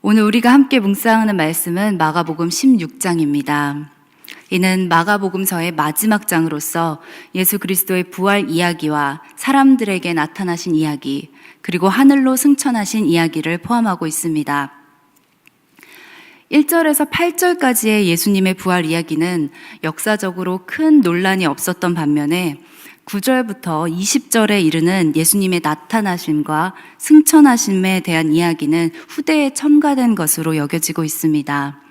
오늘 우리가 함께 묵상하는 말씀은 마가복음 16장입니다. 이는 마가복음서의 마지막 장으로서 예수 그리스도의 부활 이야기와 사람들에게 나타나신 이야기, 그리고 하늘로 승천하신 이야기를 포함하고 있습니다. 1절에서 8절까지의 예수님의 부활 이야기는 역사적으로 큰 논란이 없었던 반면에 9절부터 20절에 이르는 예수님의 나타나심과 승천하심에 대한 이야기는 후대에 첨가된 것으로 여겨지고 있습니다.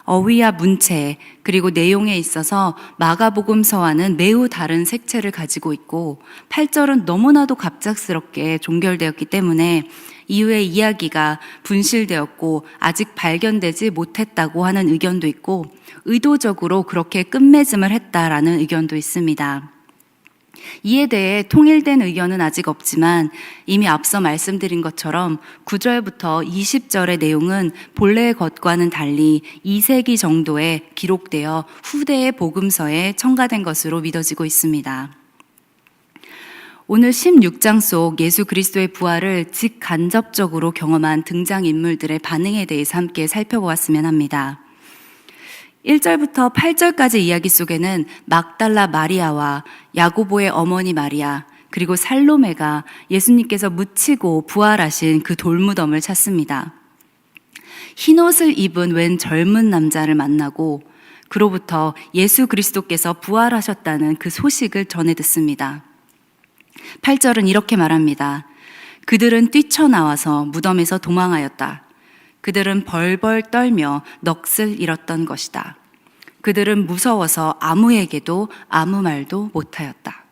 어휘와 문체 그리고 내용에 있어서 마가복음서와는 매우 다른 색채를 가지고 있고 8절은 너무나도 갑작스럽게 종결되었기 때문에 이후의 이야기가 분실되었고 아직 발견되지 못했다고 하는 의견도 있고 의도적으로 그렇게 끝맺음을 했다라는 의견도 있습니다. 이에 대해 통일된 의견은 아직 없지만 이미 앞서 말씀드린 것처럼 9절부터 20절의 내용은 본래의 것과는 달리 2세기 정도에 기록되어 후대의 복음서에 첨가된 것으로 믿어지고 있습니다. 오늘 16장 속 예수 그리스도의 부활을 직간접적으로 경험한 등장인물들의 반응에 대해서 함께 살펴보았으면 합니다. 1절부터 8절까지 이야기 속에는 막달라 마리아와 야고보의 어머니 마리아, 그리고 살로메가 예수님께서 묻히고 부활하신 그 돌무덤을 찾습니다. 흰옷을 입은 웬 젊은 남자를 만나고 그로부터 예수 그리스도께서 부활하셨다는 그 소식을 전해 듣습니다. 8절은 이렇게 말합니다. 그들은 뛰쳐나와서 무덤에서 도망하였다. 그들은 벌벌 떨며 넋을 잃었던 것이다. 그들은 무서워서 아무에게도 아무 말도 못하였다.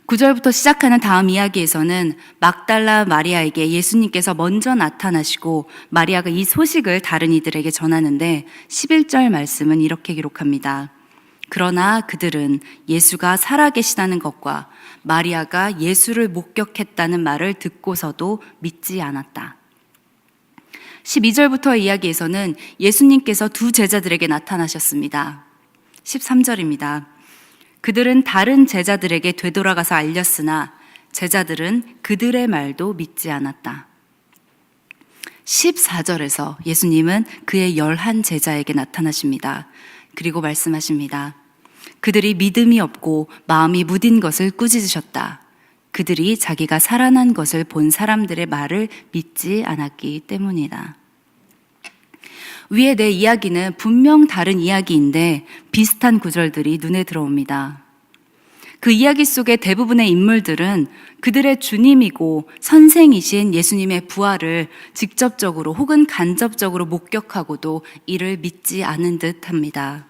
9절부터 시작하는 다음 이야기에서는 막달라 마리아에게 예수님께서 먼저 나타나시고 마리아가 이 소식을 다른 이들에게 전하는데 11절 말씀은 이렇게 기록합니다. 그러나 그들은 예수가 살아계시다는 것과 마리아가 예수를 목격했다는 말을 듣고서도 믿지 않았다. 12절부터 이야기에서는 예수님께서 두 제자들에게 나타나셨습니다. 13절입니다. 그들은 다른 제자들에게 되돌아가서 알렸으나 제자들은 그들의 말도 믿지 않았다. 14절에서 예수님은 그의 11 제자에게 나타나십니다. 그리고 말씀하십니다. 그들이 믿음이 없고 마음이 무딘 것을 꾸짖으셨다. 그들이 자기가 살아난 것을 본 사람들의 말을 믿지 않았기 때문이다. 위에 내 이야기는 분명 다른 이야기인데 비슷한 구절들이 눈에 들어옵니다. 그 이야기 속의 대부분의 인물들은 그들의 주님이고 선생이신 예수님의 부활을 직접적으로 혹은 간접적으로 목격하고도 이를 믿지 않은 듯합니다.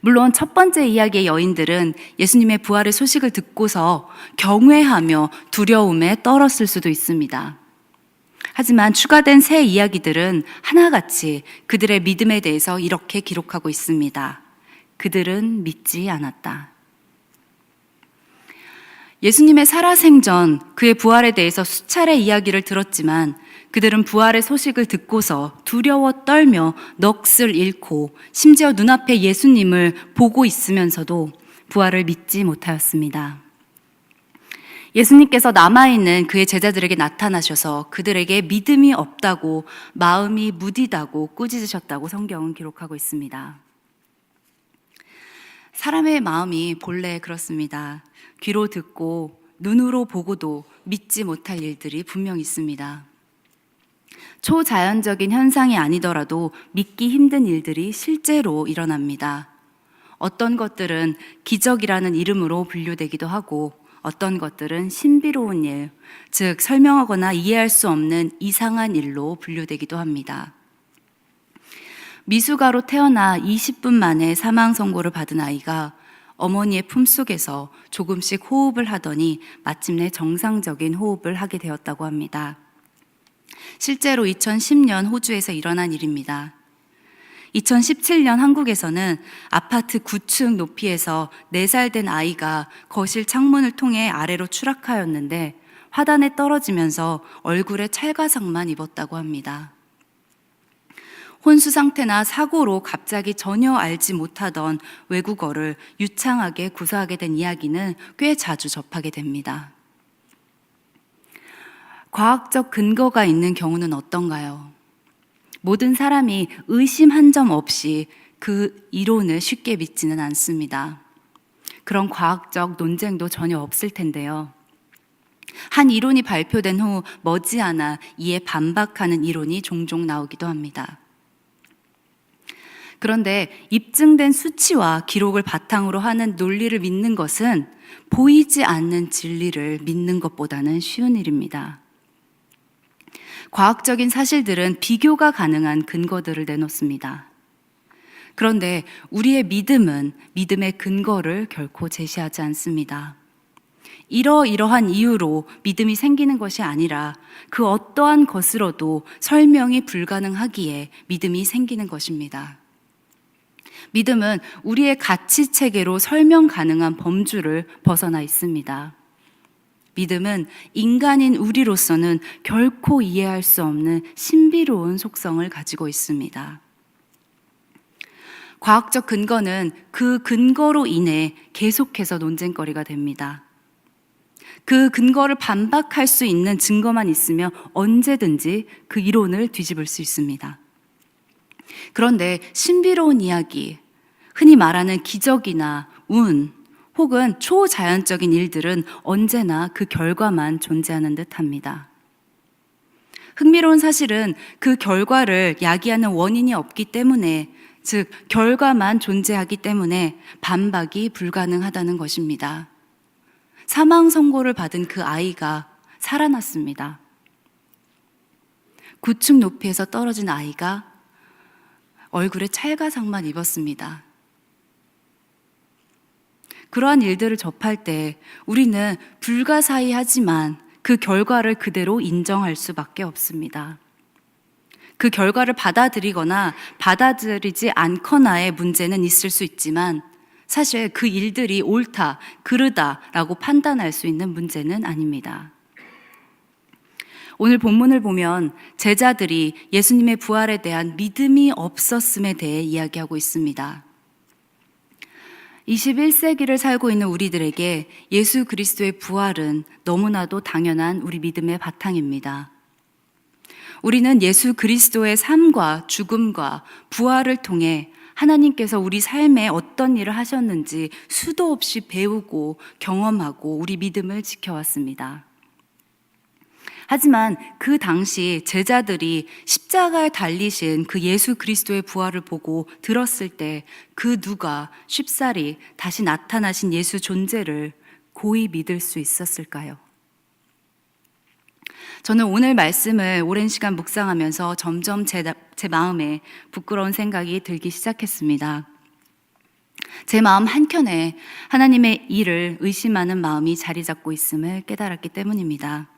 물론 첫 번째 이야기의 여인들은 예수님의 부활의 소식을 듣고서 경외하며 두려움에 떨었을 수도 있습니다. 하지만 추가된 새 이야기들은 하나같이 그들의 믿음에 대해서 이렇게 기록하고 있습니다. 그들은 믿지 않았다. 예수님의 살아생전 그의 부활에 대해서 수차례 이야기를 들었지만 그들은 부활의 소식을 듣고서 두려워 떨며 넋을 잃고 심지어 눈앞에 예수님을 보고 있으면서도 부활을 믿지 못하였습니다. 예수님께서 남아있는 그의 제자들에게 나타나셔서 그들에게 믿음이 없다고 마음이 무디다고 꾸짖으셨다고 성경은 기록하고 있습니다. 사람의 마음이 본래 그렇습니다. 귀로 듣고 눈으로 보고도 믿지 못할 일들이 분명 있습니다. 초자연적인 현상이 아니더라도 믿기 힘든 일들이 실제로 일어납니다. 어떤 것들은 기적이라는 이름으로 분류되기도 하고 어떤 것들은 신비로운 일, 즉 설명하거나 이해할 수 없는 이상한 일로 분류되기도 합니다. 미숙아로 태어나 20분 만에 사망 선고를 받은 아이가 어머니의 품속에서 조금씩 호흡을 하더니 마침내 정상적인 호흡을 하게 되었다고 합니다. 실제로 2010년 호주에서 일어난 일입니다. 2017년 한국에서는 아파트 9층 높이에서 4살 된 아이가 거실 창문을 통해 아래로 추락하였는데 화단에 떨어지면서 얼굴에 찰과상만 입었다고 합니다. 혼수 상태나 사고로 갑자기 전혀 알지 못하던 외국어를 유창하게 구사하게 된 이야기는 꽤 자주 접하게 됩니다. 과학적 근거가 있는 경우는 어떤가요? 모든 사람이 의심 한 점 없이 그 이론을 쉽게 믿지는 않습니다. 그런 과학적 논쟁도 전혀 없을 텐데요. 한 이론이 발표된 후 머지않아 이에 반박하는 이론이 종종 나오기도 합니다. 그런데 입증된 수치와 기록을 바탕으로 하는 논리를 믿는 것은 보이지 않는 진리를 믿는 것보다는 쉬운 일입니다. 과학적인 사실들은 비교가 가능한 근거들을 내놓습니다. 그런데 우리의 믿음은 믿음의 근거를 결코 제시하지 않습니다. 이러이러한 이유로 믿음이 생기는 것이 아니라 그 어떠한 것으로도 설명이 불가능하기에 믿음이 생기는 것입니다. 믿음은 우리의 가치 체계로 설명 가능한 범주를 벗어나 있습니다. 믿음은 인간인 우리로서는 결코 이해할 수 없는 신비로운 속성을 가지고 있습니다. 과학적 근거는 그 근거로 인해 계속해서 논쟁거리가 됩니다. 그 근거를 반박할 수 있는 증거만 있으면 언제든지 그 이론을 뒤집을 수 있습니다. 그런데 신비로운 이야기, 흔히 말하는 기적이나 운, 혹은 초자연적인 일들은 언제나 그 결과만 존재하는 듯합니다. 흥미로운 사실은 그 결과를 야기하는 원인이 없기 때문에, 즉 결과만 존재하기 때문에 반박이 불가능하다는 것입니다. 사망 선고를 받은 그 아이가 살아났습니다. 9층 높이에서 떨어진 아이가 얼굴에 찰가상만 입었습니다. 그러한 일들을 접할 때 우리는 불가사의하지만 그 결과를 그대로 인정할 수밖에 없습니다. 그 결과를 받아들이거나 받아들이지 않거나의 문제는 있을 수 있지만 사실 그 일들이 옳다, 그르다라고 판단할 수 있는 문제는 아닙니다. 오늘 본문을 보면 제자들이 예수님의 부활에 대한 믿음이 없었음에 대해 이야기하고 있습니다. 21세기를 살고 있는 우리들에게 예수 그리스도의 부활은 너무나도 당연한 우리 믿음의 바탕입니다. 우리는 예수 그리스도의 삶과 죽음과 부활을 통해 하나님께서 우리 삶에 어떤 일을 하셨는지 수도 없이 배우고 경험하고 우리 믿음을 지켜왔습니다. 하지만 그 당시 제자들이 십자가에 달리신 그 예수 그리스도의 부활을 보고 들었을 때 그 누가 쉽사리 다시 나타나신 예수 존재를 고이 믿을 수 있었을까요? 저는 오늘 말씀을 오랜 시간 묵상하면서 점점 제 마음에 부끄러운 생각이 들기 시작했습니다. 제 마음 한켠에 하나님의 일을 의심하는 마음이 자리 잡고 있음을 깨달았기 때문입니다.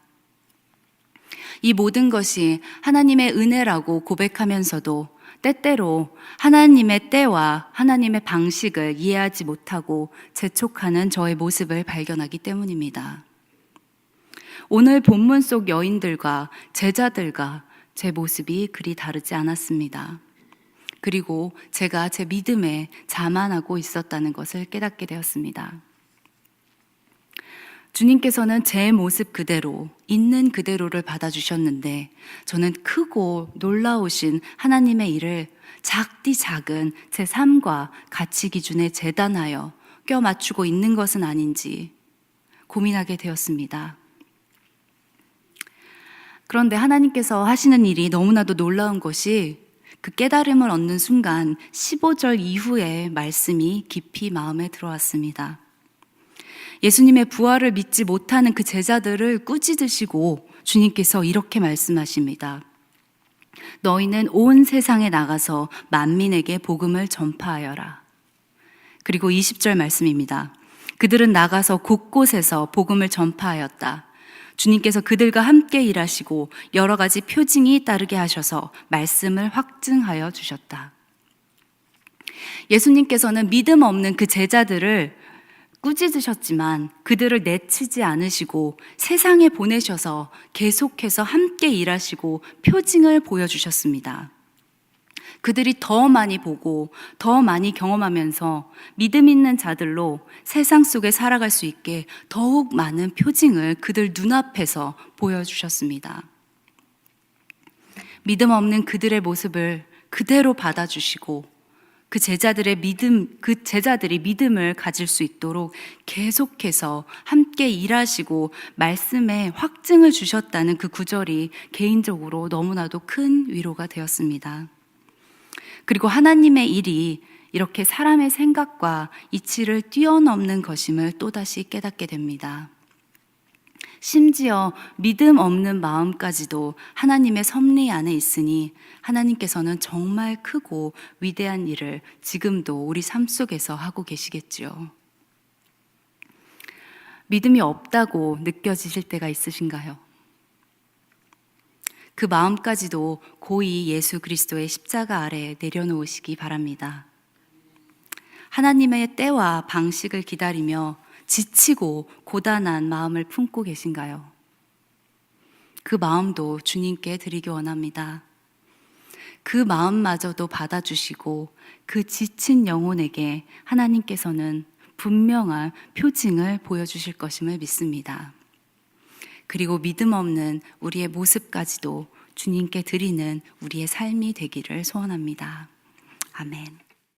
이 모든 것이 하나님의 은혜라고 고백하면서도 때때로 하나님의 때와 하나님의 방식을 이해하지 못하고 재촉하는 저의 모습을 발견하기 때문입니다. 오늘 본문 속 여인들과 제자들과 제 모습이 그리 다르지 않았습니다. 그리고 제가 제 믿음에 자만하고 있었다는 것을 깨닫게 되었습니다. 주님께서는 제 모습 그대로, 있는 그대로를 받아주셨는데 저는 크고 놀라우신 하나님의 일을 작디 작은 제 삶과 가치 기준에 재단하여 껴맞추고 있는 것은 아닌지 고민하게 되었습니다. 그런데 하나님께서 하시는 일이 너무나도 놀라운 것이 그 깨달음을 얻는 순간 15절 이후의 말씀이 깊이 마음에 들어왔습니다. 예수님의 부활을 믿지 못하는 그 제자들을 꾸짖으시고 주님께서 이렇게 말씀하십니다. 너희는 온 세상에 나가서 만민에게 복음을 전파하여라. 그리고 20절 말씀입니다. 그들은 나가서 곳곳에서 복음을 전파하였다. 주님께서 그들과 함께 일하시고 여러 가지 표징이 따르게 하셔서 말씀을 확증하여 주셨다. 예수님께서는 믿음 없는 그 제자들을 꾸짖으셨지만 그들을 내치지 않으시고 세상에 보내셔서 계속해서 함께 일하시고 표징을 보여주셨습니다. 그들이 더 많이 보고 더 많이 경험하면서 믿음 있는 자들로 세상 속에 살아갈 수 있게 더욱 많은 표징을 그들 눈앞에서 보여주셨습니다. 믿음 없는 그들의 모습을 그대로 받아주시고 그 제자들이 믿음을 가질 수 있도록 계속해서 함께 일하시고 말씀에 확증을 주셨다는 그 구절이 개인적으로 너무나도 큰 위로가 되었습니다. 그리고 하나님의 일이 이렇게 사람의 생각과 이치를 뛰어넘는 것임을 또다시 깨닫게 됩니다. 심지어 믿음 없는 마음까지도 하나님의 섭리 안에 있으니 하나님께서는 정말 크고 위대한 일을 지금도 우리 삶 속에서 하고 계시겠지요. 믿음이 없다고 느껴지실 때가 있으신가요? 그 마음까지도 고이 예수 그리스도의 십자가 아래 내려놓으시기 바랍니다. 하나님의 때와 방식을 기다리며 지치고 고단한 마음을 품고 계신가요? 그 마음도 주님께 드리기 원합니다. 그 마음마저도 받아주시고 그 지친 영혼에게 하나님께서는 분명한 표징을 보여주실 것임을 믿습니다. 그리고 믿음 없는 우리의 모습까지도 주님께 드리는 우리의 삶이 되기를 소원합니다. 아멘.